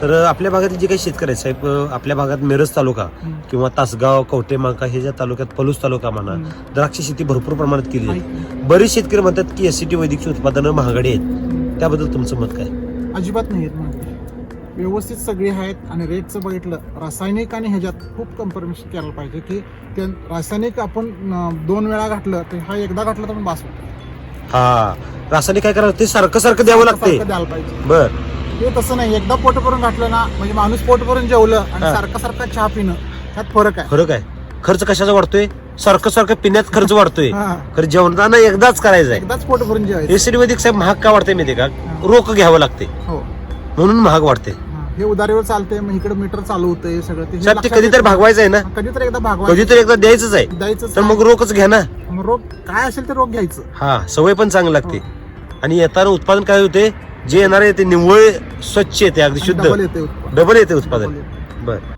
तर आपल्या भागातील जे काही शेतकरी आहेत साहेब, आपल्या भागात मिरज तालुका किंवा तासगाव, कवठेमहांकाळ हे ज्या तालुक्यात, पलूस तालुका म्हणा, द्राक्ष शेती भरपूर प्रमाणात केली जाते. बरेच शेतकरी म्हणतात की एससीटी वैदिकची उत्पादनं महागडी आहेत, त्याबद्दल तुमचं मत काय? अजिबात नाही आहेत, व्यवस्थित सगळी आहेत. आणि रेटचं बघितलं, रासायनिक आणि ह्याच्यात खूप कम्पॅरिझन केलं पाहिजे की ते रासायनिक आपण 2 वेळा घातलं तर हा एकदा घातलं तर पण बास होतं. हा, रासायनिक काय करावं, ते सारखं सारखं द्यावं लागते. द्यायला पाहिजे. बर, ते तसं नाही, एकदा पोट भरून घातलं ना म्हणजे माणूस पोट भरून जेवलं आणि सारखं सारखं चहा पिणं त्यात फरक आहे. फरक आहे. खर्च कशाचा वाढतोय? सारखं सारखं पिण्यात खर्च वाढतोय. हा. खरं जेवणाना एकदाच करायचं आहे. एकदाच पोट भरून जेवायचं. एससीटी वैदिक साहेब महाग का वाढते माहिती का? रोख घ्यावं लागते हो, म्हणून महाग वाढते. हे उधारीवर चालते, मग इकडे मीटर चालू होतंय सगळं. साहेब ते कधीतरी भागवायचं आहे ना, कधीतरी एकदा भागवायचं, कधीतरी एकदा द्यायचंच आहे. द्यायचं. तर मग रोखच घ्या ना. मग रोग काय असेल ते रोग घ्यायचं. हा, सवय पण चांगली लागते. आणि येताना उत्पादन काय होते, जे येणार आहे ते निव्वळ स्वच्छ येते, अगदी शुद्ध, डबल येते उत्पादन. डबल येते उत्पादन. डबल येते. बर.